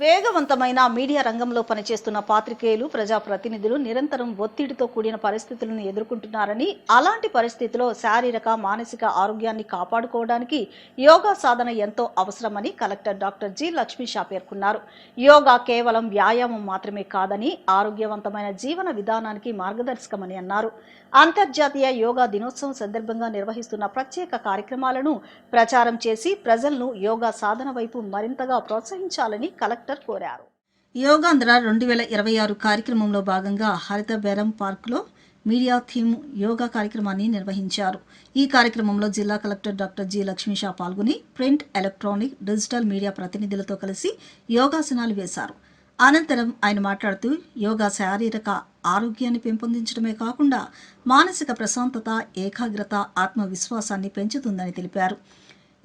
వేగవంతమైన మీడియా రంగంలో పనిచేస్తున్న పాత్రికేయులు, ప్రజాప్రతినిధులు నిరంతరం ఒత్తిడితో కూడిన పరిస్థితులను ఎదుర్కొంటున్నారని, అలాంటి పరిస్థితిలో శారీరక, మానసిక ఆరోగ్యాన్ని కాపాడుకోవడానికి యోగా సాధన ఎంతో అవసరమని కలెక్టర్ డాక్టర్ జి. లక్ష్మీషా పేర్కొన్నారు. యోగా కేవలం వ్యాయామం మాత్రమే కాదని, ఆరోగ్యవంతమైన జీవన విధానానికి మార్గదర్శకమని అన్నారు. అంతర్జాతీయ యోగా దినోత్సవం సందర్భంగా నిర్వహిస్తున్న ప్రత్యేక కార్యక్రమాలను ప్రచారం చేసి ప్రజలను యోగా సాధన వైపు మరింతగా ప్రోత్సహించాలని కలెక్టర్ కోరారు. యోగాంధ్ర 2026 కార్యక్రమంలో భాగంగా హరిత బేరం పార్కులో మీడియా థీమ్ యోగా కార్యక్రమాన్ని నిర్వహించారు. ఈ కార్యక్రమంలో జిల్లా కలెక్టర్ డాక్టర్ జి. లక్ష్మీషా పాల్గొని ప్రింట్, ఎలక్ట్రానిక్, డిజిటల్ మీడియా ప్రతినిధులతో కలిసి యోగాసనాలు వేశారు. అనంతరం ఆయన మాట్లాడుతూ యోగా శారీరక ఆరోగ్యాన్ని పెంపొందించడమే కాకుండా మానసిక ప్రశాంతత, ఏకాగ్రత, ఆత్మవిశ్వాసాన్ని పెంచుతుందని తెలిపారు.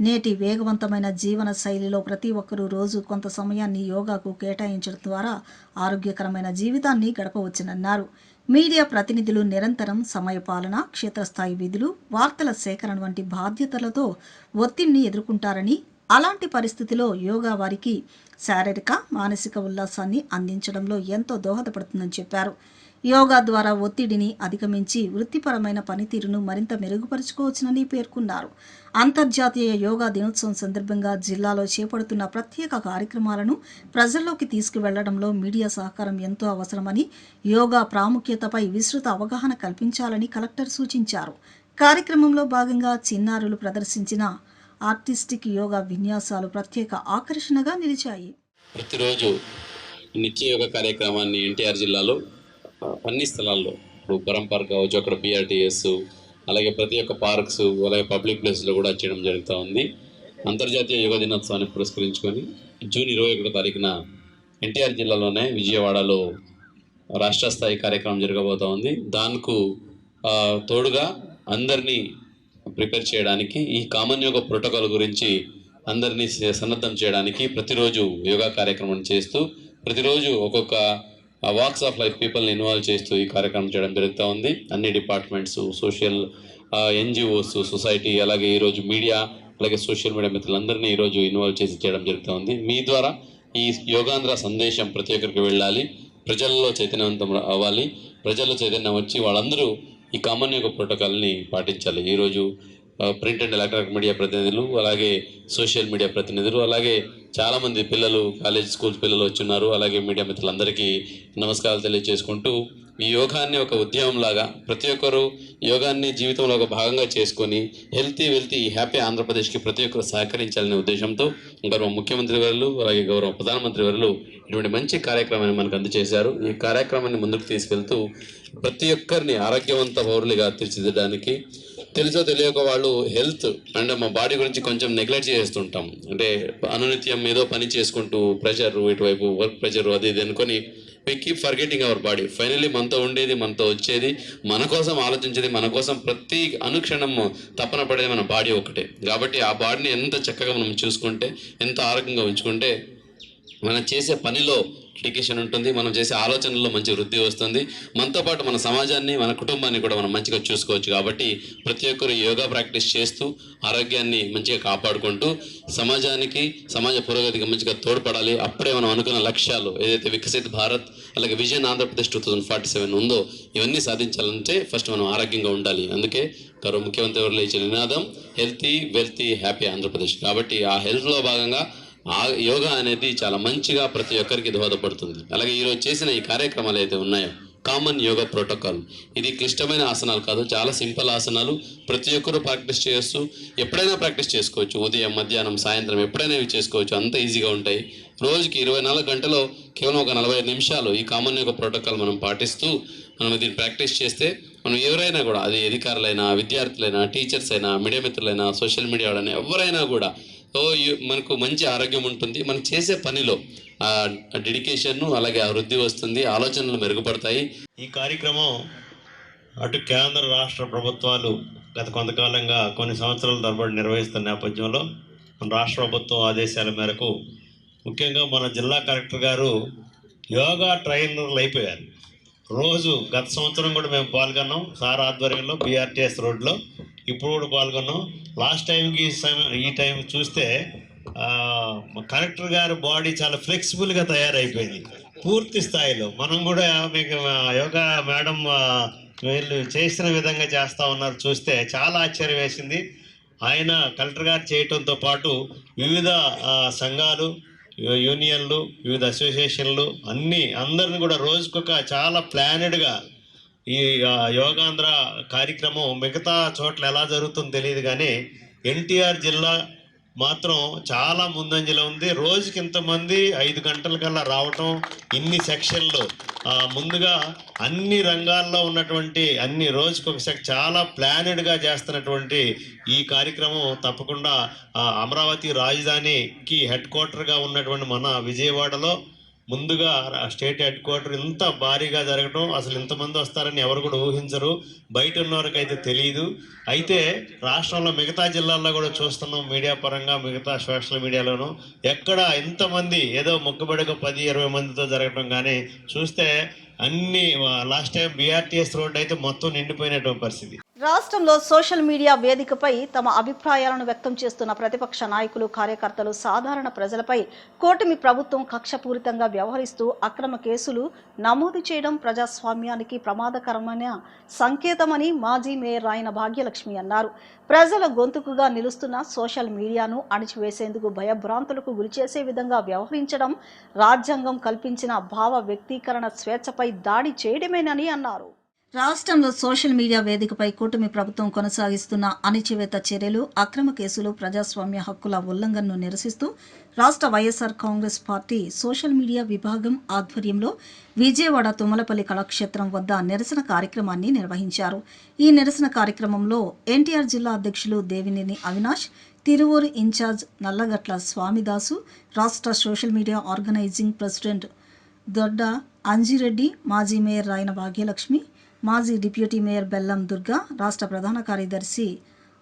నేటి వేగవంతమైన జీవన శైలిలో ప్రతి ఒక్కరూ రోజు కొంత సమయాన్ని యోగాకు కేటాయించడం ద్వారా ఆరోగ్యకరమైన జీవితాన్ని గడపవచ్చునన్నారు. మీడియా ప్రతినిధులు నిరంతరం సమయపాలన, క్షేత్రస్థాయి విధులు, వార్తల సేకరణ వంటి బాధ్యతలతో ఒత్తిడిని ఎదుర్కొంటారని, అలాంటి పరిస్థితిలో యోగా వారికి శారీరక, మానసిక ఉల్లాసాన్ని అందించడంలో ఎంతో దోహదపడుతుందని చెప్పారు. యోగా ద్వారా ఒత్తిడిని అధిగమించి వృత్తిపరమైన పనితీరును మరింత మెరుగుపరుచుకోవచ్చునని పేర్కొన్నారు. అంతర్జాతీయ యోగా దినోత్సవం సందర్భంగా జిల్లాలో చేపడుతున్న ప్రత్యేక కార్యక్రమాలను ప్రజల్లోకి తీసుకువెళ్లడంలో మీడియా సహకారం ఎంతో అవసరమని, యోగా ప్రాముఖ్యతపై విస్తృత అవగాహన కల్పించాలని కలెక్టర్ సూచించారు. కార్యక్రమంలో భాగంగా చిన్నారులు ప్రదర్శించిన ఆర్టిస్టిక్ యోగా విన్యాసాలు ప్రత్యేక ఆకర్షణగా నిలిచాయి. ప్రతిరోజు నిత్య యోగా కార్యక్రమాన్ని ఎన్టీఆర్ జిల్లాలో అన్ని స్థలాల్లో, ఇప్పుడు బరం పార్క్ కావచ్చు, అక్కడ బిఆర్టీఎస్, అలాగే ప్రతి ఒక్క పార్క్స్, అలాగే పబ్లిక్ ప్లేస్లో కూడా చేయడం జరుగుతూ ఉంది. అంతర్జాతీయ యోగా దినోత్సవాన్ని పురస్కరించుకొని జూన్ 21 తారీఖున ఎన్టీఆర్ జిల్లాలోనే విజయవాడలో రాష్ట్ర స్థాయి కార్యక్రమం జరగబోతూ ఉంది. దానికి తోడుగా అందరినీ ప్రిపేర్ చేయడానికి, ఈ కామన్ యోగా ప్రోటోకాల్ గురించి అందరినీ సన్నద్ధం చేయడానికి ప్రతిరోజు యోగా కార్యక్రమం చేస్తూ, ప్రతిరోజు ఒక్కొక్క వాక్స్ ఆఫ్ లైఫ్ పీపుల్ని ఇన్వాల్వ్ చేస్తూ ఈ కార్యక్రమం చేయడం జరుగుతూ ఉంది. అన్ని డిపార్ట్మెంట్స్, సోషల్ ఎన్జిఓస్, సొసైటీ, అలాగే ఈరోజు మీడియా, అలాగే సోషల్ మీడియా మిత్రులందరినీ ఈరోజు ఇన్వాల్వ్ చేసి చేయడం జరుగుతూ ఉంది. మీ ద్వారా ఈ యోగాంధ్ర సందేశం ప్రతి ఒక్కరికి వెళ్ళాలి, ప్రజల్లో చైతన్యవంతం అవ్వాలి. ప్రజల్లో చైతన్యం వచ్చి వాళ్ళందరూ ఈ కామన్ యోగా ప్రోటోకాల్ని పాటించాలి. ఈరోజు ప్రింట్ అండ్ ఎలక్ట్రానిక్ మీడియా ప్రతినిధులు, అలాగే సోషల్ మీడియా ప్రతినిధులు, అలాగే చాలామంది పిల్లలు, కాలేజ్ స్కూల్ పిల్లలు వచ్చున్నారు. అలాగే మీడియా మిత్రులందరికీ నమస్కారాలు తెలియజేసుకుంటూ, ఈ యోగాన్ని ఒక ఉద్యమం లాగా ప్రతి ఒక్కరూ యోగాన్ని జీవితంలో ఒక భాగంగా చేసుకొని వెల్తీ హ్యాపీ ఆంధ్రప్రదేశ్కి ప్రతి ఒక్కరు సహకరించాలనే ఉద్దేశంతో గౌరవ ముఖ్యమంత్రి వర్యులు, అలాగే గౌరవ ప్రధానమంత్రి వర్యులు ఇటువంటి మంచి కార్యక్రమాన్ని మనకు అందజేశారు. ఈ కార్యక్రమాన్ని ముందుకు తీసుకెళ్తూ ప్రతి ఒక్కరిని ఆరోగ్యవంత పౌరులుగా తీర్చిదిద్దడానికి, తెలుసో తెలియక వాళ్ళు హెల్త్ అంటే మా బాడీ గురించి కొంచెం నెగ్లెక్ట్ చేస్తుంటాం. అంటే అనునిత్యం ఏదో పని చేసుకుంటూ ప్రెషర్, ఇటువైపు వర్క్ ప్రెషర్, అది ఇది అనుకొని we keep forgetting our body. Finally మనతో ఉండేది, మనతో వచ్చేది, మన కోసం ఆలోచించేది, మన కోసం ప్రతి అనుక్షణం తపన పడేది మన బాడీ ఒకటే. కాబట్టి ఆ బాడీని ఎంత చక్కగా మనం చూసుకుంటే, ఎంత ఆరోగ్యంగా ఉంచుకుంటే మనం చేసే పనిలో డెడికేషన్ ఉంటుంది, మనం చేసే ఆలోచనల్లో మంచి వృద్ధి వస్తుంది, మనతో పాటు మన సమాజాన్ని, మన కుటుంబాన్ని కూడా మనం మంచిగా చూసుకోవచ్చు. కాబట్టి ప్రతి ఒక్కరు యోగా ప్రాక్టీస్ చేస్తూ ఆరోగ్యాన్ని మంచిగా కాపాడుకుంటూ సమాజానికి, సమాజ పురోగతికి మంచిగా తోడ్పడాలి. అప్పుడే మనం అనుకున్న లక్ష్యాలు ఏదైతే వికసిత్ భారత్, అలాగే విజన్ ఆంధ్రప్రదేశ్ 2047 ఉందో, ఇవన్నీ సాధించాలంటే ఫస్ట్ మనం ఆరోగ్యంగా ఉండాలి. అందుకే గౌరవ ముఖ్యమంత్రి వారు ఇచ్చిన నినాదం హెల్తీ, వెల్తీ, హ్యాపీ ఆంధ్రప్రదేశ్. కాబట్టి ఆ హెల్త్లో భాగంగా ఆ యోగా అనేది చాలా మంచిగా ప్రతి ఒక్కరికి దోహదపడుతుంది. అలాగే ఈరోజు చేసిన ఈ కార్యక్రమాలు అయితే ఉన్నాయో కామన్ యోగా ప్రోటోకాల్, ఇది క్లిష్టమైన ఆసనాలు కాదు, చాలా సింపుల్ ఆసనాలు. ప్రతి ఒక్కరూ ప్రాక్టీస్ చేయొచ్చు, ఎప్పుడైనా ప్రాక్టీస్ చేసుకోవచ్చు. ఉదయం, మధ్యాహ్నం, సాయంత్రం ఎప్పుడైనా ఇవి చేసుకోవచ్చు, అంత ఈజీగా ఉంటాయి. రోజుకి 24 గంటలో కేవలం ఒక 45 నిమిషాలు ఈ కామన్ యోగా ప్రోటోకాల్ మనం పాటిస్తూ మనం దీన్ని ప్రాక్టీస్ చేస్తే, మనం ఎవరైనా కూడా, అది అధికారులైనా, విద్యార్థులైనా, టీచర్స్ అయినా, మీడియా మిత్రులైనా, సోషల్ మీడియా వాళ్ళైనా, ఎవరైనా కూడా మనకు మంచి ఆరోగ్యం ఉంటుంది. మనం చేసే పనిలో డెడికేషన్, అలాగే వృద్ధి వస్తుంది, ఆలోచనలు మెరుగుపడతాయి. ఈ కార్యక్రమం అటు కేంద్ర రాష్ట్ర ప్రభుత్వాలు గత కొంతకాలంగా కొన్ని సంవత్సరాల తరబడి నిర్వహిస్తున్న నేపథ్యంలో మన రాష్ట్ర ప్రభుత్వం ఆదేశాల మేరకు ముఖ్యంగా మన జిల్లా కలెక్టర్ గారు యోగా ట్రైనర్లు అయిపోయారు. రోజు గత సంవత్సరం కూడా మేము పాల్గొన్నాం సార్ ఆధ్వర్యంలో బిఆర్టీఎస్ రోడ్లో. ఇప్పుడు కూడా పాల్గొన్నాం. లాస్ట్ టైంకి ఈ టైం చూస్తే కలెక్టర్ గారి బాడీ చాలా ఫ్లెక్సిబుల్గా తయారైపోయింది పూర్తి స్థాయిలో. మనం కూడా మీకు యోగా మేడం వీళ్ళు చేసిన విధంగా చేస్తూ ఉన్నారు, చూస్తే చాలా ఆశ్చర్యం వేసింది. ఆయన కలెక్టర్ గారు చేయటంతో పాటు వివిధ సంఘాలు, యూనియన్లు, వివిధ అసోసియేషన్లు అందరిని కూడా రోజుకొక చాలా ప్లానెడ్గా ఈ యోగాంధ్ర కార్యక్రమం మిగతా చోట్ల ఎలా జరుగుతుందో తెలియదు కానీ ఎన్టీఆర్ జిల్లా మాత్రం చాలా ముందంజలో ఉంది. రోజుకి ఇంతమంది 5 గంటలకల్లా రావటం, ఇన్ని సెక్షన్లు ముందుగా అన్ని రంగాల్లో ఉన్నటువంటి రోజుకొక చాలా ప్లానెడ్గా చేస్తున్నటువంటి ఈ కార్యక్రమం తప్పకుండా అమరావతి రాజధానికి హెడ్ క్వార్టర్గా ఉన్నటువంటి మన విజయవాడలో ముందుగా స్టేట్ హెడ్ క్వార్టర్ ఇంత భారీగా జరగటం, అసలు ఇంతమంది వస్తారని ఎవరు కూడా ఊహించరు, బయట ఉన్నవారికైతే తెలియదు. అయితే రాష్ట్రంలో మిగతా జిల్లాల్లో కూడా చూస్తున్నాం మీడియా పరంగా, మిగతా సోషల్ మీడియాలోనూ ఎక్కడ ఇంతమంది ఏదో మొక్కుబడిగా 10-20 మందితో జరగటం కానీ చూస్తే లాస్ట్ టైం బీఆర్టీఎస్ రోడ్డు అయితే మొత్తం నిండిపోయినటువంటి పరిస్థితి. రాష్ట్రంలో సోషల్ మీడియా వేదికపై తమ అభిప్రాయాలను వ్యక్తం చేస్తున్న ప్రతిపక్ష నాయకులు, కార్యకర్తలు, సాధారణ ప్రజలపై కూటమి ప్రభుత్వం కక్షపూరితంగా వ్యవహరిస్తూ అక్రమ కేసులు నమోదు చేయడం ప్రజాస్వామ్యానికి ప్రమాదకరమైన సంకేతమని మాజీ మేయర్ రాయన భాగ్యలక్ష్మి అన్నారు. ప్రజల గొంతుకుగా నిలుస్తున్న సోషల్ మీడియాను అణిచివేసేందుకు భయభ్రాంతులకు గురిచేసే విధంగా వ్యవహరించడం రాజ్యాంగం కల్పించిన భావ వ్యక్తీకరణ స్వేచ్ఛపై దాడి చేయడమేనని అన్నారు. రాష్ట్రంలో సోషల్ మీడియా వేదికపై కూటమి ప్రభుత్వం కొనసాగిస్తున్న అణిచివేత చర్యలు, అక్రమ కేసులు ప్రజాస్వామ్య హక్కుల ఉల్లంఘనను నిరసిస్తూ రాష్ట్ర YSR Congress party social media విభాగం ఆధ్వర్యంలో విజయవాడ తుమ్మలపల్లి కళాక్షేత్రం వద్ద నిరసన కార్యక్రమాన్ని నిర్వహించారు. ఈ నిరసన కార్యక్రమంలో ఎన్టీఆర్ జిల్లా అధ్యక్షులు దేవినేని అవినాష్, తిరువూరు ఇన్ఛార్జ్ నల్లగట్ల స్వామిదాసు, రాష్ట్ర social media organising president Dodda Anji Reddy, మాజీ మేయర్ రాయన భాగ్యలక్ష్మి, మాజీ డిప్యూటీ మేయర్ బెల్లం దుర్గా, రాష్ట్ర ప్రధాన కార్యదర్శి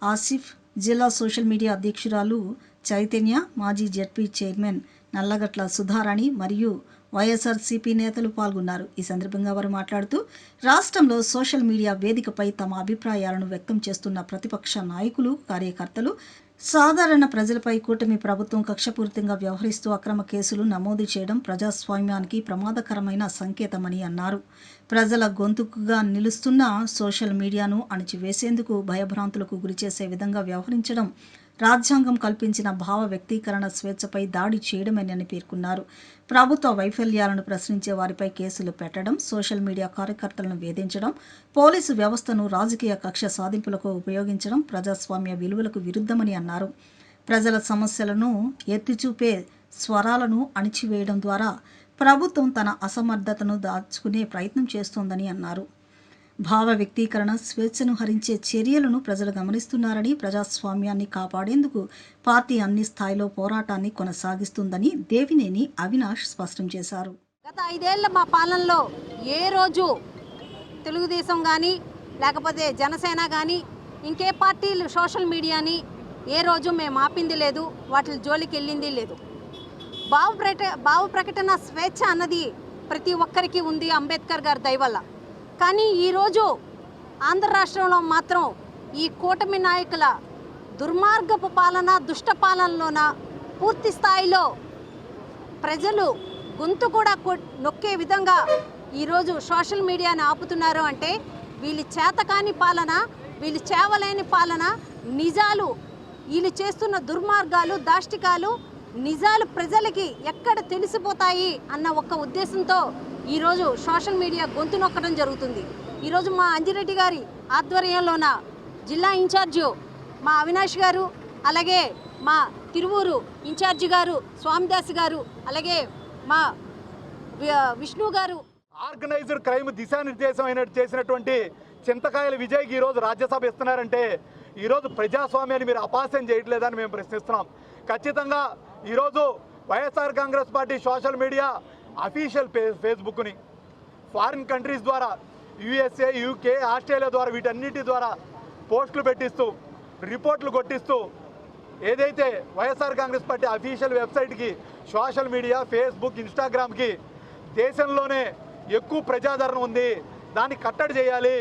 ఆసిఫ్, జిల్లా సోషల్ మీడియా అధ్యక్షురాలు చైతన్య, మాజీ జెడ్పీ చైర్మన్ నల్లగట్ల సుధారాణి మరియు వైఎస్ఆర్సీపీ నేతలు పాల్గొన్నారు. ఈ సందర్భంగా వారు మాట్లాడుతూ రాష్ట్రంలో సోషల్ మీడియా వేదికపై తమ అభిప్రాయాలను వ్యక్తం చేస్తున్న ప్రతిపక్ష నాయకులు, కార్యకర్తలు, సాధారణ ప్రజలపై కూటమి ప్రభుత్వం కక్షపూరితంగా వ్యవహరిస్తూ అక్రమ కేసులు నమోదు చేయడం ప్రజాస్వామ్యానికి ప్రమాదకరమైన సంకేతమని అన్నారు. ప్రజల గొంతుకుగా నిలుస్తున్న సోషల్ మీడియాను అణిచివేసేందుకు భయభ్రాంతులకు గురిచేసే విధంగా వ్యవహరించడం రాజ్యాంగం కల్పించిన భావ వ్యక్తీకరణ స్వేచ్ఛపై దాడి చేయడమేనని పేర్కొన్నారు. ప్రభుత్వ వైఫల్యాలను ప్రశ్నించే వారిపై కేసులు పెట్టడం, సోషల్ మీడియా కార్యకర్తలను వేధించడం, పోలీసు వ్యవస్థను రాజకీయ కక్ష సాధింపులకు ఉపయోగించడం ప్రజాస్వామ్య విలువలకు విరుద్ధమని అన్నారు. ప్రజల సమస్యలను ఎత్తిచూపే స్వరాలను అణిచివేయడం ద్వారా ప్రభుత్వం తన అసమర్థతను దాచుకునే ప్రయత్నం చేస్తోందని అన్నారు. భావ వ్యక్తీకరణ స్వేచ్ఛను హరించే చర్యలను ప్రజలు గమనిస్తున్నారని, ప్రజాస్వామ్యాన్ని కాపాడేందుకు పార్టీ అన్ని స్థాయిలో పోరాటాన్ని కొనసాగిస్తుందని దేవినేని అవినాష్ స్పష్టం చేశారు. గత 5 ఏళ్ల మా పాలనలో ఏ రోజు తెలుగుదేశం కానీ లేకపోతే జనసేన కానీ ఇంకే పార్టీలు సోషల్ మీడియాని ఏ రోజు మేము ఆపింది లేదు, వాటి జోలికి వెళ్ళింది లేదు. భావ ప్రకటన స్వేచ్ఛ అన్నది ప్రతి ఒక్కరికి ఉంది అంబేద్కర్ గారి దయ వల్ల. కానీ ఈరోజు ఆంధ్ర రాష్ట్రంలో మాత్రం ఈ కూటమి నాయకుల దుర్మార్గపు పాలన, దుష్ట పాలనలోన పూర్తి స్థాయిలో ప్రజలు గొంతు కూడా నొక్కే విధంగా ఈరోజు సోషల్ మీడియాని ఆపుతున్నారు. అంటే వీళ్ళు చేతకాని పాలన, వీళ్ళు చేవలేని పాలన, నిజాలు, వీళ్ళు చేస్తున్న దుర్మార్గాలు, దాష్టికాలు, నిజాలు ప్రజలకి ఎక్కడ తెలిసిపోతాయి అన్న ఒక్క ఉద్దేశంతో ఈరోజు సోషల్ మీడియా గొంతు నొక్కడం జరుగుతుంది. ఈరోజు మా అంజిరెడ్డి గారి ఆధ్వర్యంలోన జిల్లా ఇన్ఛార్జి మా అవినాష్ గారు, అలాగే మా తిరువూరు ఇన్ఛార్జి గారు స్వామిదాస్ గారు, అలాగే మా విష్ణు గారు ఆర్గనైజ్డ్ క్రైమ్ దిశానిర్దేశం చేసినటువంటి చింతకాయల విజయ్కి ఈరోజు రాజ్యసభ ఇస్తున్నారంటే ఈరోజు ప్రజాస్వామ్యాన్ని మీరు అపాస్యం చేయట్లేదని మేము ప్రశ్నిస్తున్నాం. ఖచ్చితంగా ఈరోజు YSR Congress party social media official ఫేస్బుక్ని ఫారిన్ కంట్రీస్ ద్వారా, యూఎస్ఏ, యూకే, ఆస్ట్రేలియా ద్వారా, వీటన్నిటి ద్వారా పోస్టులు పెట్టిస్తూ, రిపోర్ట్లు కొట్టిస్తూ ఏదైతే వైఎస్ఆర్ కాంగ్రెస్ పార్టీ అఫీషియల్ వెబ్సైట్కి, సోషల్ మీడియా, ఫేస్బుక్, ఇన్స్టాగ్రామ్కి దేశంలోనే ఎక్కువ ప్రజాదరణ ఉంది, దాన్ని కట్టడి చేయాలి,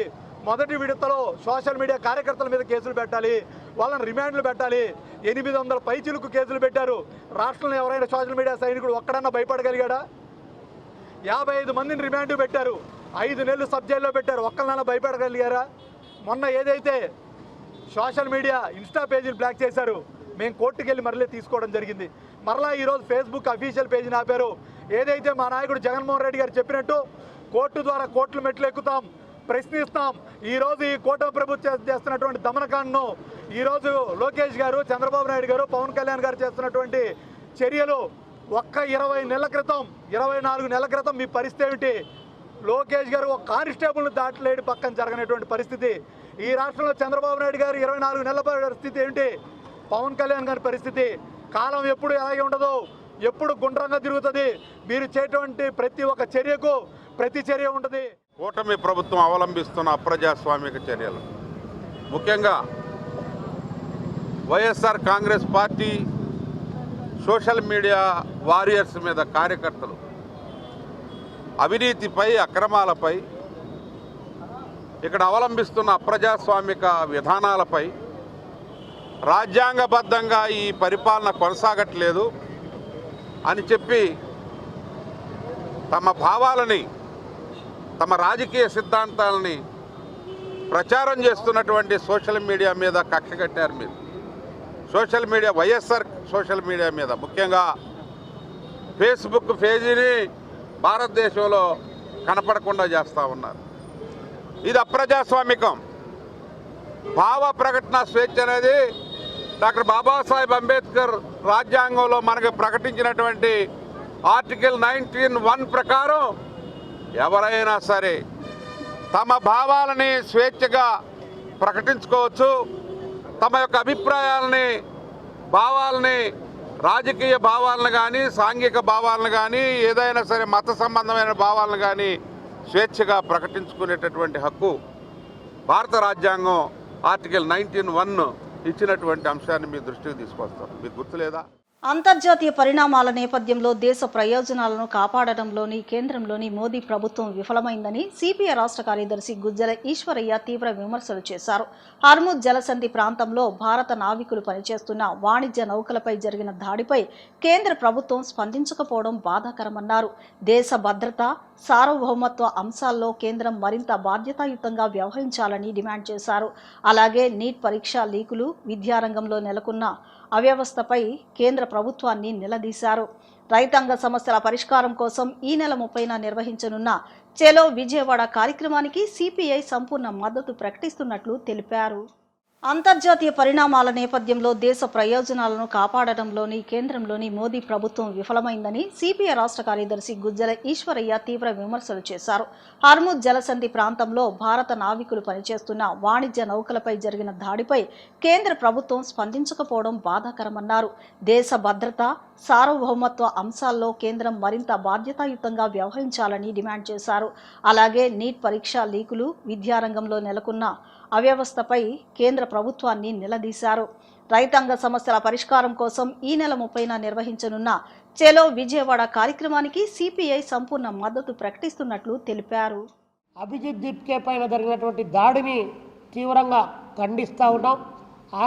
మొదటి విడతలో సోషల్ మీడియా కార్యకర్తల మీద కేసులు పెట్టాలి, వాళ్ళని రిమాండ్లు పెట్టాలి. 800 పైచిలుకు కేసులు పెట్టారు. రాష్ట్రంలో ఎవరైనా సోషల్ మీడియా సైనికుడు ఒక్కడన్నా భయపడగలిగాడా? 55 మందిని రిమాండ్ పెట్టారు, 5 నెలలు సబ్ జైల్లో పెట్టారు. ఒక్కళ్ళన్నా భయపడగలిగారా? మొన్న ఏదైతే సోషల్ మీడియా ఇన్స్టా పేజీలు బ్లాక్ చేశారు, మేము కోర్టుకు వెళ్ళి మరలే తీసుకోవడం జరిగింది. మరలా ఈరోజు ఫేస్బుక్ అఫీషియల్ పేజీని ఆపారు. ఏదైతే మా నాయకుడు జగన్మోహన్ రెడ్డి గారు చెప్పినట్టు కోర్టు ద్వారా కోర్టులు మెట్లు ఎక్కుతాం, ప్రశ్నిస్తాం. ఈరోజు ఈ కూటమి ప్రభుత్వం చేస్తున్నటువంటి దమనకాండను ఈరోజు లోకేష్ గారు, చంద్రబాబు నాయుడు గారు, పవన్ కళ్యాణ్ గారు చేస్తున్నటువంటి చర్యలు ఒక్క 20 నెలల క్రితం, 24 నెలల క్రితం మీ పరిస్థితి ఏమిటి? లోకేష్ గారు ఒక కానిస్టేబుల్ను దాటలేడు పక్కన జరగనటువంటి పరిస్థితి. ఈ రాష్ట్రంలో చంద్రబాబు నాయుడు గారు 24 నెలల పరిస్థితి ఏమిటి? పవన్ కళ్యాణ్ గారి పరిస్థితి. కాలం ఎప్పుడు అలాగే ఉండదు, ఎప్పుడు గుండ్రంగా తిరుగుతుంది. మీరు చేటువంటి ప్రతి ఒక్క చర్యకు ప్రతి చర్య ఉంటుంది. కూటమి ప్రభుత్వం అవలంబిస్తున్న అప్రజాస్వామిక చర్యలు, ముఖ్యంగా YSR Congress party social media warriors మీద, కార్యకర్తలు అవినీతిపై, అక్రమాలపై, ఇక్కడ అవలంబిస్తున్న అప్రజాస్వామిక విధానాలపై రాజ్యాంగబద్ధంగా ఈ పరిపాలన కొనసాగట్లేదు అని చెప్పి తమ భావాలని, తమ రాజకీయ సిద్ధాంతాలని ప్రచారం చేస్తున్నటువంటి సోషల్ మీడియా మీద కక్ష కట్టారు. మీరు social media, YSR social media మీద, ముఖ్యంగా ఫేస్బుక్ పేజీని భారతదేశంలో కనపడకుండా చేస్తూ ఉన్నారు. ఇది అప్రజాస్వామికం. భావ ప్రకటన స్వేచ్ఛ అనేది డాక్టర్ బాబాసాహెబ్ అంబేద్కర్ రాజ్యాంగంలో మనకు ప్రకటించినటువంటి ఆర్టికల్ 19(1) ప్రకారం ఎవరైనా సరే తమ భావాలని స్వేచ్ఛగా ప్రకటించుకోవచ్చు. తమ యొక్క అభిప్రాయాలని, భావాలని, రాజకీయ భావాలను కానీ, సాంఘిక భావాలను కానీ, ఏదైనా సరే మత సంబంధమైన భావాలను కానీ స్వేచ్ఛగా ప్రకటించుకునేటటువంటి హక్కు భారత రాజ్యాంగం ఆర్టికల్ 19(1) ఇచ్చినటువంటి అంశాన్ని మీ దృష్టికి తీసుకొస్తాం. మీకు గుర్తులేదా? అంతర్జాతీయ పరిణామాల నేపథ్యంలో దేశ ప్రయోజనాలను కాపాడడంలోని కేంద్రంలోని మోదీ ప్రభుత్వం విఫలమైందని సిపిఐ రాష్ట్ర కార్యదర్శి గుజ్జల ఈశ్వరయ్య తీవ్ర విమర్శలు చేశారు. హార్ముజ్ జలసంధి ప్రాంతంలో భారత నావికులు పనిచేస్తున్న వాణిజ్య నౌకలపై జరిగిన దాడిపై కేంద్ర ప్రభుత్వం స్పందించకపోవడం బాధాకరమన్నారు. దేశ భద్రత, సార్వభౌమత్వ అంశాల్లో కేంద్రం మరింత బాధ్యతాయుతంగా వ్యవహరించాలని డిమాండ్ చేశారు. అలాగే నీట్ పరీక్ష లీకులు, విద్యారంగంలో నెలకొన్న అవ్యవస్థపై కేంద్ర ప్రభుత్వాన్ని నిలదీశారు. రైతాంగ సమస్యల పరిష్కారం కోసం ఈ నెల 30న నిర్వహించనున్న చెలో విజయవాడ కార్యక్రమానికి సిపిఐ సంపూర్ణ మద్దతు ప్రకటిస్తున్నట్లు తెలిపారు. అంతర్జాతీయ పరిణామాల నేపథ్యంలో దేశ ప్రయోజనాలను కాపాడడంలోని కేంద్రంలోని మోదీ ప్రభుత్వం విఫలమైందని సిపిఐ రాష్ట్ర కార్యదర్శి గుజ్జల ఈశ్వరయ్య తీవ్ర విమర్శలు చేశారు. హార్ముజ్ జలసంధి ప్రాంతంలో భారత నావికులు పనిచేస్తున్న వాణిజ్య నౌకలపై జరిగిన దాడిపై కేంద్ర ప్రభుత్వం స్పందించకపోవడం బాధాకరమన్నారు. దేశ భద్రత, సార్వభౌమత్వ అంశాల్లో కేంద్రం మరింత బాధ్యతాయుతంగా వ్యవహరించాలని డిమాండ్ చేశారు. అలాగే నీట్ పరీక్ష లీకులు, విద్యారంగంలో నెలకొన్న అవ్యవస్థపై కేంద్ర ప్రభుత్వాన్ని నిలదీశారు. రైతాంగ సమస్యల పరిష్కారం కోసం ఈ నెల 30న నిర్వహించనున్న చెలో విజయవాడ కార్యక్రమానికి సిపిఐ సంపూర్ణ మద్దతు ప్రకటిస్తున్నట్లు తెలిపారు. అభిజిత్ దీప్కే పైన జరిగినటువంటి దాడిని తీవ్రంగా ఖండిస్తూ ఉన్నాం.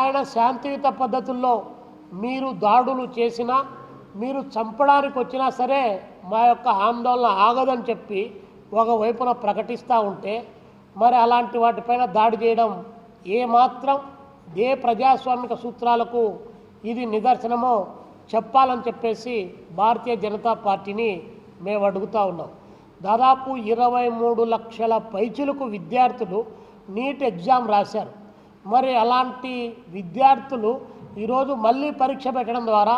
ఆయన శాంతియుత పద్ధతుల్లో మీరు దాడులు చేసినా, మీరు చంపడానికి వచ్చినా సరే మా యొక్క ఆందోళన ఆగదని చెప్పి ఒకవైపున ప్రకటిస్తూ ఉంటే, మరి అలాంటి వాటిపైన దాడి చేయడం ఏమాత్రం ఏ ప్రజాస్వామిక సూత్రాలకు ఇది నిదర్శనమో చెప్పాలని చెప్పేసి భారతీయ జనతా పార్టీని మేము అడుగుతూ ఉన్నాం. దాదాపు 23 లక్షల పైచులకు విద్యార్థులు నీట్ ఎగ్జామ్ రాశారు. మరి అలాంటి విద్యార్థులు ఈరోజు మళ్ళీ పరీక్ష పెట్టడం ద్వారా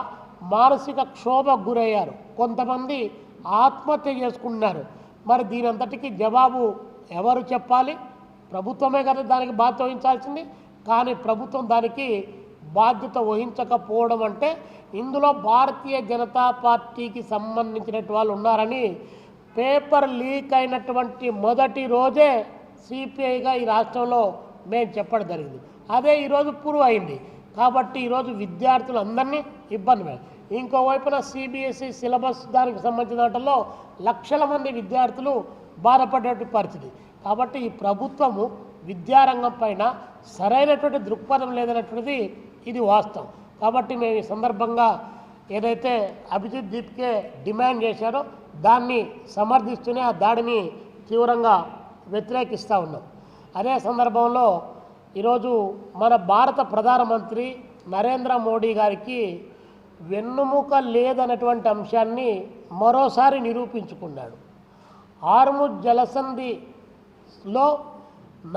మానసిక క్షోభకు గురయ్యారు. కొంతమంది ఆత్మహత్య చేసుకున్నారు. మరి దీనంతటికీ జవాబు ఎవరు చెప్పాలి? ప్రభుత్వమే కదా దానికి బాధ్యత వహించాల్సింది. కానీ ప్రభుత్వం దానికి బాధ్యత వహించకపోవడం అంటే ఇందులో భారతీయ జనతా పార్టీకి సంబంధించినటువంటి వాళ్ళు ఉన్నారని పేపర్ లీక్ అయినటువంటి మొదటి రోజే సిపిఐగా ఈ రాష్ట్రంలో మేము చెప్పడం జరిగింది. అదే ఈరోజు ప్రూవ్ అయింది. కాబట్టి ఈరోజు విద్యార్థులందరినీ ఇబ్బంది పడారు. ఇంకోవైపున సిబిఎస్ఈ సిలబస్ దానికి సంబంధించిన వాటిల్లో లక్షల మంది విద్యార్థులు బాధపడేటువంటి పరిస్థితి. కాబట్టి ఈ ప్రభుత్వము విద్యారంగం పైన సరైనటువంటి దృక్పథం లేదన్నటువంటిది ఇది వాస్తవం. కాబట్టి మేము ఈ సందర్భంగా ఏదైతే అభిజిత్ దీప్కే డిమాండ్ చేశారో దాన్ని సమర్థిస్తూనే ఆ దాడిని తీవ్రంగా వ్యతిరేకిస్తూ ఉన్నాం. అదే సందర్భంలో ఈరోజు మన భారత ప్రధానమంత్రి నరేంద్ర మోడీ గారికి వెన్నుముక లేదన్నటువంటి అంశాన్ని మరోసారి నిరూపించుకున్నాడు. హార్ముజ్ జలసంధిలో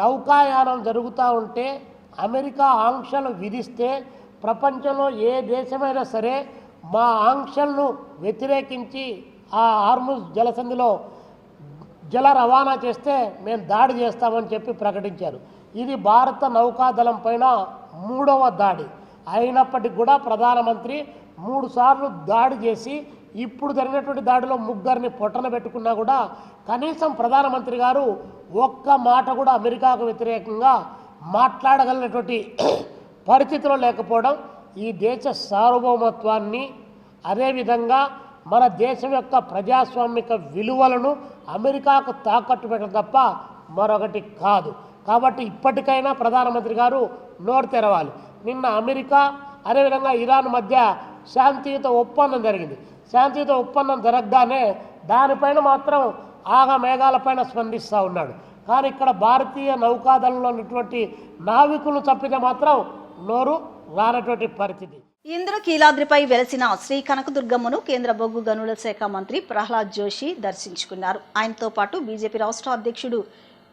నౌకాయానం జరుగుతూ ఉంటే అమెరికా ఆంక్షలు విధిస్తే ప్రపంచంలో ఏ దేశమైనా సరే మా ఆంక్షలను వ్యతిరేకించి ఆ హార్ముజ్ జలసంధిలో జల రవాణా చేస్తే మేము దాడి చేస్తామని చెప్పి ప్రకటించారు. ఇది భారత నౌకాదళం పైన 3వ దాడి. అయినప్పటికీ కూడా ప్రధానమంత్రి 3 సార్లు దాడి చేసి ఇప్పుడు జరిగినటువంటి దాడిలో 3 పొట్టన పెట్టుకున్నా కూడా కనీసం ప్రధానమంత్రి గారు ఒక్క మాట కూడా అమెరికాకు వ్యతిరేకంగా మాట్లాడగలిగినటువంటి పరిస్థితిలో లేకపోవడం ఈ దేశ సార్వభౌమత్వాన్ని, అదేవిధంగా మన దేశం యొక్క ప్రజాస్వామిక విలువలను అమెరికాకు తాకట్టు పెట్టడం తప్ప మరొకటి కాదు. కాబట్టి ఇప్పటికైనా ప్రధానమంత్రి గారు నోరు తెరవాలి. నిన్న అమెరికా అదేవిధంగా ఇరాన్ మధ్య శాంతియుత ఒప్పందం జరిగింది. శాంతియుత ఒప్పందం జరగగానే దానిపైన మాత్రం ఆగమేఘాలపైన స్పందిస్తూ ఉన్నాడు. కానీ ఇక్కడ భారతీయ నౌకాదళంలో ఉన్నటువంటి నావికులు తప్పితే మాత్రం నోరు రానటువంటి పరిస్థితి. ఇంద్రకీలాద్రిపై వెలసిన శ్రీ కనకదుర్గమ్మను కేంద్ర బొగ్గు గనుల శాఖ మంత్రి ప్రహ్లాద్ జోషి దర్శించుకున్నారు. ఆయనతో పాటు బీజేపీ రాష్ట్ర అధ్యక్షుడు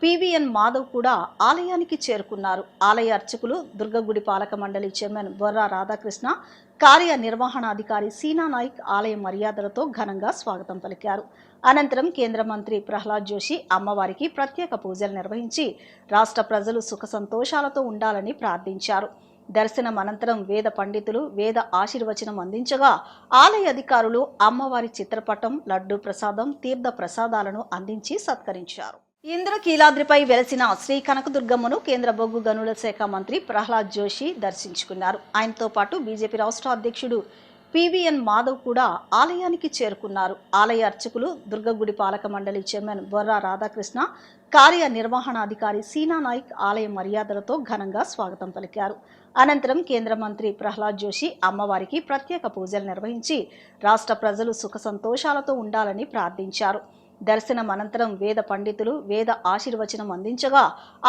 పివిఎన్ మాధవ్ కూడా ఆలయానికి చేరుకున్నారు. ఆలయ అర్చకులు, దుర్గగుడి పాలక మండలి చైర్మన్ బొర్రా రాధాకృష్ణ, కార్యనిర్వహణాధికారి సీనా నాయక్ ఆలయ మర్యాదలతో ఘనంగా స్వాగతం పలికారు. అనంతరం కేంద్ర మంత్రి ప్రహ్లాద్ జోషి అమ్మవారికి ప్రత్యేక పూజలు నిర్వహించి రాష్ట్ర ప్రజలు సుఖ సంతోషాలతో ఉండాలని ప్రార్థించారు. దర్శనం అనంతరం వేద పండితులు వేద ఆశీర్వచనం అందించగా ఆలయ అధికారులు అమ్మవారి చిత్రపటం, లడ్డు ప్రసాదం, తీర్థ ప్రసాదాలను అందించి సత్కరించారు. ఇంద్రకీలాద్రిపై వెలసిన శ్రీ కనకదుర్గమ్మను కేంద్ర బొగ్గు గనుల శాఖ మంత్రి ప్రహ్లాద్ జోషి దర్శించుకున్నారు. ఆయనతో పాటు బీజేపీ రాష్ట్ర అధ్యక్షుడు పివిఎన్ మాధవ్ కూడా ఆలయానికి చేరుకున్నారు. ఆలయ అర్చకులు, దుర్గగుడి పాలక మండలి చైర్మన్ బొర్రా రాధాకృష్ణ, కార్యనిర్వహణాధికారి సీనా నాయక్ ఆలయ మర్యాదలతో ఘనంగా స్వాగతం పలికారు. అనంతరం కేంద్ర మంత్రి ప్రహ్లాద్ జోషి అమ్మవారికి ప్రత్యేక పూజలు నిర్వహించి రాష్ట్ర ప్రజలు సుఖ సంతోషాలతో ఉండాలని ప్రార్థించారు. దర్శనం అనంతరం వేద పండితులు వేద ఆశీర్వచనం అందించగా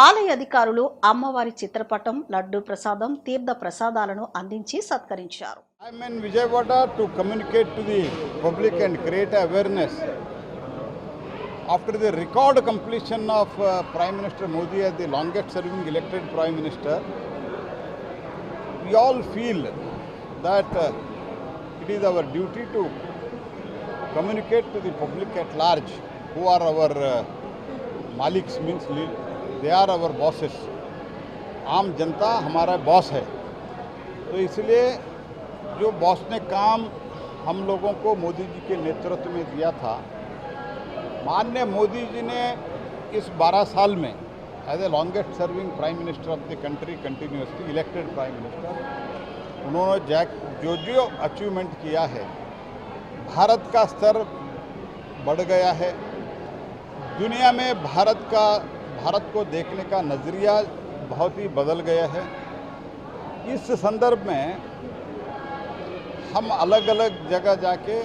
ఆలయ అధికారులు అమ్మవారి చిత్రపటం, లడ్డు ప్రసాదం, తీర్థ ప్రసాదాలను అందించి సత్కరించారు. I am in Vijayawada to communicate to the public and create awareness. After the record completion of Prime Minister Modi as the longest serving elected Prime Minister, we all feel that it is our duty to communicate to the public at large who are our maliks, means they are our bosses. आम जनता हमारा boss है, तो इसलिए जो boss ने काम हम लोगों को मोदी जी के नेतृत्व में दिया था, माननीय मोदी जी ने इस 12 साल में as a longest serving prime minister of the country, continuously elected prime minister, उन्होंने जो अचीवमेंट किया है, भारत का स्तर बढ़ गया है। दुनिया में भारत को देखने का नज़रिया बहुत ही बदल गया है। इस संदर्भ में हम अलग अलग जगह जाके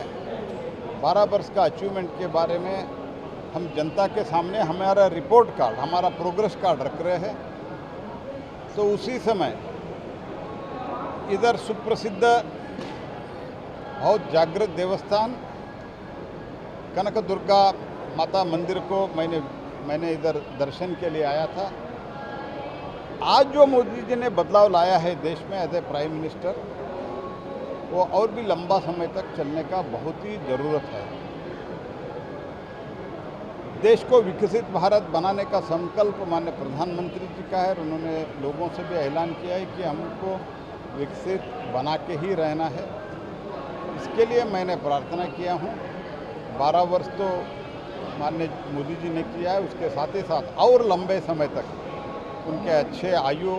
12 वर्ष का अचीवमेंट के बारे में हम जनता के सामने हमारा रिपोर्ट कार्ड, हमारा प्रोग्रेस कार्ड रख रहे हैं। तो उसी समय इधर सुप्रसिद्ध बहुत जागृत देवस्थान कनक दुर्गा माता मंदिर को मैंने इधर दर्शन के लिए आया था। आज जो मोदी जी ने बदलाव लाया है देश में एज ए प्राइम मिनिस्टर, वो और भी लंबा समय तक चलने का बहुत ही ज़रूरत है। देश को विकसित भारत बनाने का संकल्प माननीय प्रधानमंत्री जी का है और उन्होंने लोगों से भी ऐलान किया है कि हमको विकसित बना के ही रहना है। इसके लिए मैंने प्रार्थना किया हूँ। 12 वर्ष तो माननीय मोदी जी ने किया है, उसके साथ ही साथ और लंबे समय तक उनके अच्छे आयु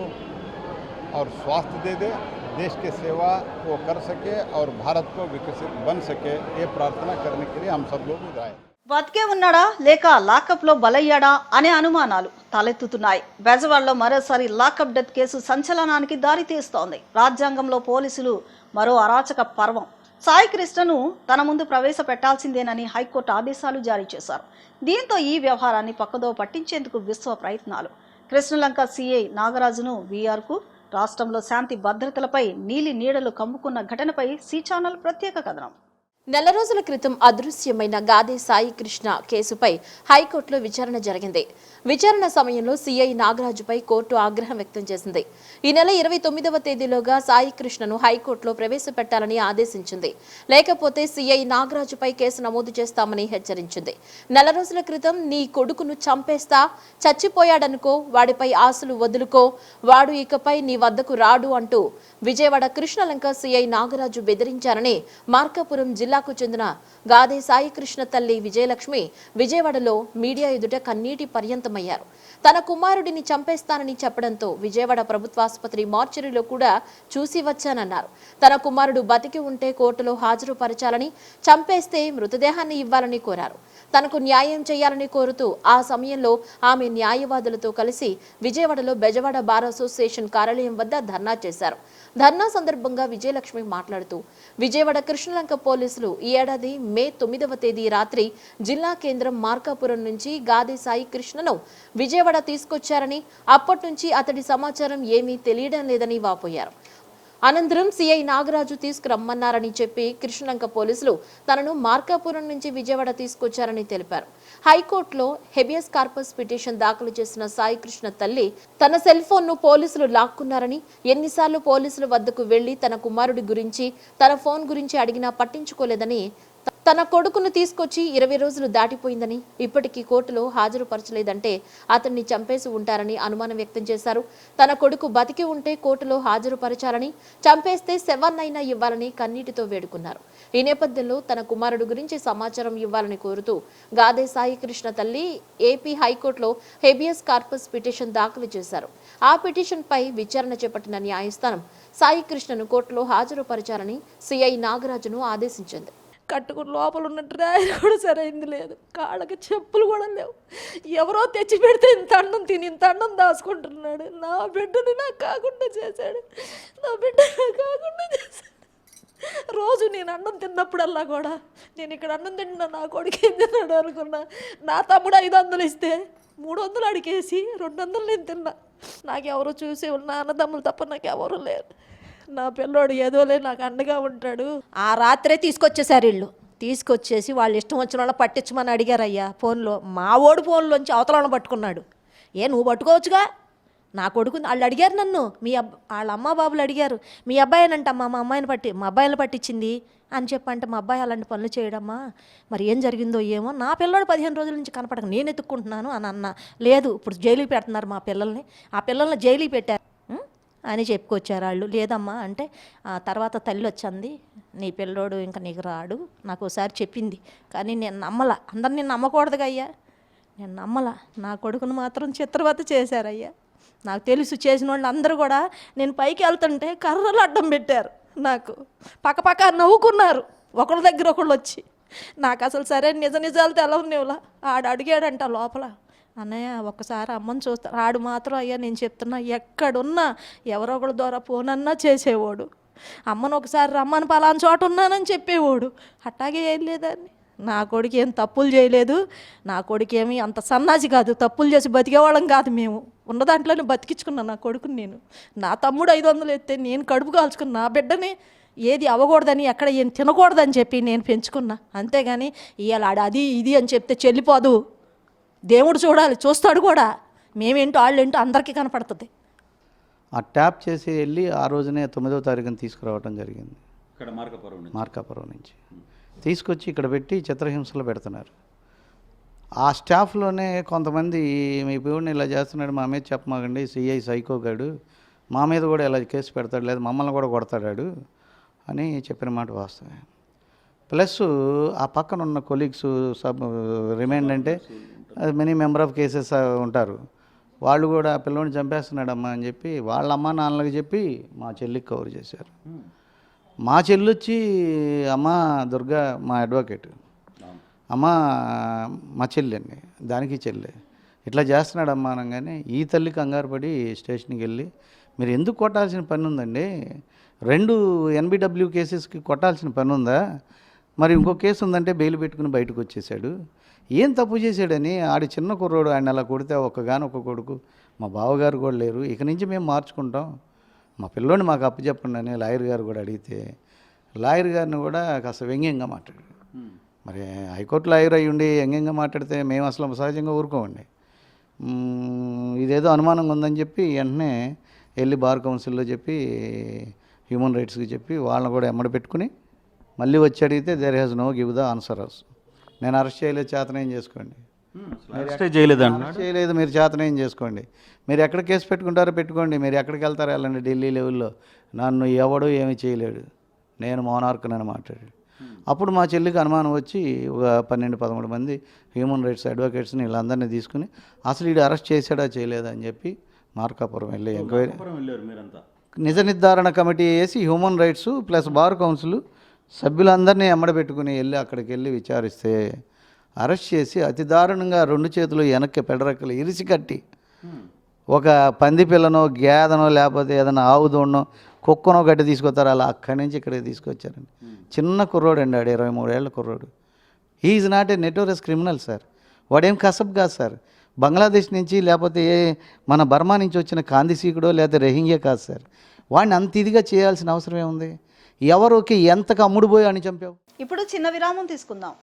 और स्वास्थ्य दे देश की सेवा वो कर सके और भारत को विकसित बन सके, ये प्रार्थना करने के लिए हम सब लोग इधर आए। బతికే ఉన్నాడా లేక లాకప్లో బలయ్యాడా అనే అనుమానాలు తలెత్తుతున్నాయి. బెజవాడలో మరోసారి లాకప్ డెత్ కేసు సంచలనానికి దారితీస్తోంది. రాజ్యాంగంలో పోలీసులు మరో అరాచక పర్వం. సాయి కృష్ణను తన ముందు ప్రవేశపెట్టాల్సిందేనని హైకోర్టు ఆదేశాలు జారీ చేశారు. దీంతో ఈ వ్యవహారాన్ని పక్కదో పట్టించేందుకు విశ్వ ప్రయత్నాలు. కృష్ణలంక సిఐ నాగరాజును వీఆర్కు రాష్ట్రంలో శాంతి భద్రతలపై నీలి నీడలు కమ్ముకున్న ఘటనపై సి ఛానల్ ప్రత్యేక కథనం. నెల రోజుల క్రితం అదృశ్యమైన గాదే సాయి కృష్ణ కేసుపై హైకోర్టులో విచారణ జరిగింది. విచారణ సమయంలో సీఐ నాగరాజుపై కోర్టు ఆగ్రహం వ్యక్తం చేసింది. ఈ నెల 29వ తేదీలోగా సాయి కృష్ణను హైకోర్టులో ప్రవేశపెట్టాలని ఆదేశించింది. లేకపోతే సీఐ నాగరాజుపై కేసు నమోదు చేస్తామని హెచ్చరించింది. నెల రోజుల క్రితం నీ కొడుకును చంపేస్తా, చచ్చిపోయాడనుకో, వాడిపై ఆశలు వదులుకో, వాడు ఇకపై నీ వద్దకు రాడు అంటూ విజయవాడ కృష్ణలంక సీఐ నాగరాజు బెదిరించారని మార్కాపురం జిల్లాకు చెందిన గాదే సాయి కృష్ణ తల్లి విజయలక్ష్మి విజయవాడలో మీడియా ఎదుట కన్నీటి పర్యంతమయ్యారు. తన కుమారుడిని చంపేస్తానని చెప్పడంతో విజయవాడ ప్రభుత్వాసుపత్రి మార్చరీలో కూడా చూసి వచ్చానన్నారు. తన కుమారుడు బతికి ఉంటే కోర్టులో హాజరుపరచాలని, చంపేస్తే మృతదేహాన్ని ఇవ్వాలని కోరారు. తనకు న్యాయం చేయాలని కోరుతూ ఆ సమయంలో ఆమె న్యాయవాదులతో కలిసి విజయవాడలో బెజవాడ బార్ అసోసియేషన్ కార్యాలయం వద్ద ధర్నా చేశారు. ధర్నా సందర్భంగా విజయలక్ష్మి మాట్లాడుతూ విజయవాడ కృష్ణలంక పోలీసులు ఈ ఏడాది మే 9వ తేదీ రాత్రి జిల్లా కేంద్రం మార్కాపురం నుంచి గాదే సాయి కృష్ణను విజయవాడ తీసుకొచ్చారని, అప్పటి నుంచి అతడి సమాచారం ఏమీ తెలియడం లేదని వాపోయారు. అనంతరం సిఐ నాగరాజు తీసుకురమ్మన్నారని చెప్పి కృష్ణలంక పోలీసులు తనను మార్కాపురం నుంచి విజయవాడ తీసుకొచ్చారని తెలిపారు. హైకోర్టులో హెబియస్ కార్పస్ పిటిషన్ దాఖలు చేసిన సాయి కృష్ణ తల్లి తన సెల్ ఫోన్ను పోలీసులు లాక్కున్నారని, ఎన్నిసార్లు పోలీసుల వద్దకు వెళ్లి తన కుమారుడి గురించి, తన ఫోన్ గురించి అడిగినా పట్టించుకోలేదని, తన కొడుకును తీసుకొచ్చి 20 రోజులు దాటిపోయిందని, ఇప్పటికీ కోర్టులో హాజరుపరచలేదంటే అతన్ని చంపేసి ఉంటారని అనుమానం వ్యక్తం చేశారు. తన కొడుకు బతికి ఉంటే కోర్టులో హాజరుపరచాలని, చంపేస్తే శవాన్నైనా ఇవ్వాలని కన్నీటితో వేడుకున్నారు. ఈ నేపథ్యంలో తన కుమారుడు గురించి సమాచారం ఇవ్వాలని కోరుతూ గాదే సాయి కృష్ణ తల్లి ఏపీ హైకోర్టులో హెబియస్ కార్పస్ పిటిషన్ దాఖలు చేశారు. ఆ పిటిషన్పై విచారణ చేపట్టిన న్యాయస్థానం సాయి కృష్ణను కోర్టులో హాజరుపరచాలని సిఐ నాగరాజును ఆదేశించింది. కట్టుకుని లోపల ఉన్న డ్రాయర్ కూడా సరైంది లేదు, కాళ్ళకి చెప్పులు కూడా లేవు. ఎవరో తెచ్చి పెడితే ఇంత అన్నం తిని ఇంత అన్నం దాచుకుంటున్నాడు. నా బిడ్డను నాకు కాకుండా చేశాడు, నా బిడ్డ నాకు కాకుండా చేశాడు. రోజు నేను అన్నం తిన్నప్పుడల్లా కూడా నేను ఇక్కడ అన్నం తింటున్నా, నా కొడుకు ఏం తిన్నాడు అనుకున్నా. నా తమ్ముడు 500 ఇస్తే 300 అడిగేసి 200 నేను తిన్నా. నాకెవరో చూసి ఉన్న అన్నదమ్ములు తప్ప నాకు ఎవరు లేరు. నా పిల్లోడు ఏదోలే నాకు అండగా ఉంటాడు. ఆ రాత్రే తీసుకొచ్చేసారు వీళ్ళు. తీసుకొచ్చేసి వాళ్ళు ఇష్టం వచ్చిన వాళ్ళ పట్టించమని అడిగారయ్యా ఫోన్లో. మా ఓడి ఫోన్లోంచి అవతలను పట్టుకున్నాడు. నువ్వు పట్టుకోవచ్చుగా, నా కొడుకు వాళ్ళు అడిగారు నన్ను, వాళ్ళ అమ్మ బాబులు అడిగారు, మీ అబ్బాయినంటమ్మా మా అబ్బాయిని పట్టించింది అని చెప్పంటే, మా అబ్బాయి అలాంటి పనులు చేయడమ్మా, మరి ఏం జరిగిందో ఏమో, నా పిల్లోడు 15 రోజుల నుంచి కనపడక నేను ఎత్తుక్కుంటున్నాను అని అన్న. లేదు, ఇప్పుడు జైలుకి పెడుతున్నారు మా పిల్లల్ని, ఆ పిల్లల్ని జైలుకి పెట్టారు అని చెప్పుకొచ్చారు వాళ్ళు. లేదమ్మా అంటే తర్వాత తల్లి వచ్చింది, నీ పిల్లోడు ఇంకా నీకు రాడు నాకు ఒకసారి చెప్పింది, కానీ నేను నమ్మలా. అందరినీ నమ్మకూడదుగా అయ్యా, నేను నమ్మలా. నా కొడుకును మాత్రం చిత్రవత చేశారయ్యా. నాకు తెలుసు చేసిన వాళ్ళు అందరూ కూడా నేను పైకి వెళ్తుంటే కర్రలు అడ్డం పెట్టారు, నాకు పక్కపక్క నవ్వుకున్నారు ఒకళ్ళ దగ్గర ఒకళ్ళు వచ్చి. నాకు అసలు సరే నిజాలు తెలవనివ్వలా. అడిగాడంట లోపల, అన్నయ్య ఒక్కసారి అమ్మని చూస్తా. ఆడు మాత్రం అయ్యా నేను చెప్తున్నా, ఎక్కడున్నా ఎవరో ఒకళ్ళ ద్వారా ఫోన్ అన్నా చేసేవాడు, అమ్మను ఒకసారి రమ్మని పలానా చోట ఉన్నానని చెప్పేవాడు. అట్టాగే ఏం లేదని. నా కొడుకు ఏం తప్పులు చేయలేదు, నా కొడుకు ఏమి అంత సన్నాసి కాదు, తప్పులు చేసి బతికేవాళ్ళం కాదు. మేము ఉన్న దాంట్లోనే బతికించుకున్నాను నా కొడుకుని. నేను నా తమ్ముడు 500 ఎత్తే నేను కడుపు కాల్చుకున్నా. నా బిడ్డని ఏది అవ్వకూడదని, ఎక్కడ ఏం తినకూడదని చెప్పి నేను పెంచుకున్నా. అంతేగాని ఇవాళ అది ఇది అని చెప్తే చెల్లిపోదు. దేవుడు చూడాలి, చూస్తాడు కూడా. మేమేంటో వాళ్ళేంటో అందరికీ కనపడుతుంది. ఆ ట్యాప్ చేసి వెళ్ళి ఆ రోజునే 9వ తారీఖున తీసుకురావడం జరిగింది. ఇక్కడ మార్కాపురం నుంచి తీసుకొచ్చి ఇక్కడ పెట్టి చిత్రహింసలు పెడుతున్నారు. ఆ స్టాఫ్లోనే కొంతమంది మీ పిల్లడిని ఇలా చేస్తున్నాడు, మా మీద చెప్పమాకండి, సిఐ సైకోగాడు, మా మీద కూడా ఇలా కేసు పెడతాడు, లేదా మమ్మల్ని కూడా కొడతాడాడు అని చెప్పిన మాట వాస్తవే. ప్లస్ ఆ పక్కన ఉన్న కొలీగ్స్ రిమైండ్ అంటే మెనీ మెంబర్ ఆఫ్ కేసెస్ ఉంటారు, వాళ్ళు కూడా పిల్లోడిని చంపేస్తున్నాడమ్మా అని చెప్పి వాళ్ళ అమ్మ నాన్నలకు చెప్పి మా చెల్లికి కవర్ చేశారు. మా చెల్లి వచ్చి అమ్మ దుర్గా మా అడ్వకేట్, అమ్మ మా చెల్లి అండి, దానికి చెల్లి ఇట్లా చేస్తున్నాడు అమ్మా అనగానే ఈ తల్లి కంగారు పడి స్టేషన్కి వెళ్ళి మీరు ఎందుకు కొట్టాల్సిన పని ఉందండి, 2 NBW కేసెస్కి కొట్టాల్సిన పని ఉందా, మరి ఇంకో కేసు ఉందంటే బెయిల్ పెట్టుకుని బయటకు వచ్చేసాడు, ఏం తప్పు చేశాడని ఆడి చిన్న కుర్రోడు ఆయన అలా కొడితే ఒక్కగానొక్క కొడుకు, మా బావగారు కూడా లేరు, ఇక నుంచి మేము మార్చుకుంటాం, మా పిల్లోని మాకు అప్పచెప్పండి అని లాయర్ గారు కూడా అడిగితే లాయర్ గారిని కూడా కాస్త వ్యంగ్యంగా మాట్లాడాడు. మరి హైకోర్టు లాయర్ అయ్యి ఉండి వ్యంగ్యంగా మాట్లాడితే మేము అసలు సహజంగా ఊరుకోమండి. ఇదేదో అనుమానంగా ఉందని చెప్పి వెంటనే వెళ్ళి బార్ కౌన్సిల్లో చెప్పి హ్యూమన్ రైట్స్కి చెప్పి వాళ్ళని కూడా ఎమ్మడి పెట్టుకుని మళ్ళీ వచ్చి అడిగితే there has no give the answer house. నేను అరెస్ట్ చేయలేదు, చేతనేం చేసుకోండి, చేయలేదు మీరు చేతనేం చేసుకోండి, మీరు ఎక్కడ కేసు పెట్టుకుంటారో పెట్టుకోండి, మీరు ఎక్కడికి వెళ్తారో వెళ్ళండి, ఢిల్లీ లెవెల్లో నన్ను ఎవడూ ఏమీ చేయలేడు, నేను మోనార్క్నని మాట్లాడాడు. అప్పుడు మా చెల్లికి అనుమానం వచ్చి ఒక 12-13 మంది హ్యూమన్ రైట్స్ అడ్వకేట్స్ని వీళ్ళందరినీ తీసుకుని అసలు వీడు అరెస్ట్ చేశాడా చేయలేదా అని చెప్పి మార్కాపురం వెళ్ళి ఎంక్వైరీ నిజ నిర్ధారణ కమిటీ వేసి human rights plus bar council సభ్యులందరినీ ఎమ్మడబెట్టుకుని వెళ్ళి అక్కడికి వెళ్ళి విచారిస్తే అరెస్ట్ చేసి అతి దారుణంగా 2 చేతులు వెనక్కి పెడరెక్కలు ఇరిసి కట్టి ఒక పంది పిల్లనో గేదనో లేకపోతే ఏదైనా ఆవు దూడనో కుక్కనో గడ్డి తీసుకొస్తారు, అలా అక్కడి నుంచి ఇక్కడికి తీసుకొచ్చారండి. చిన్న కుర్రోడు అండి, ఆడు 23 ఏళ్ళ కుర్రోడు. He is not a notorious criminal sir, వాడేం కసబ్ కాదు సార్, బంగ్లాదేశ్ నుంచి లేకపోతే మన బర్మా నుంచి వచ్చిన కాందిసీకుడో లేకపోతే రెహింగే కాదు సార్, వాడిని అంత ఇదిగా చేయాల్సిన అవసరం ఏముంది, ఎవరికి ఎంతకు అమ్ముడుపోయి అని చంపావు. ఇప్పుడు చిన్న విరామం తీసుకుందాం.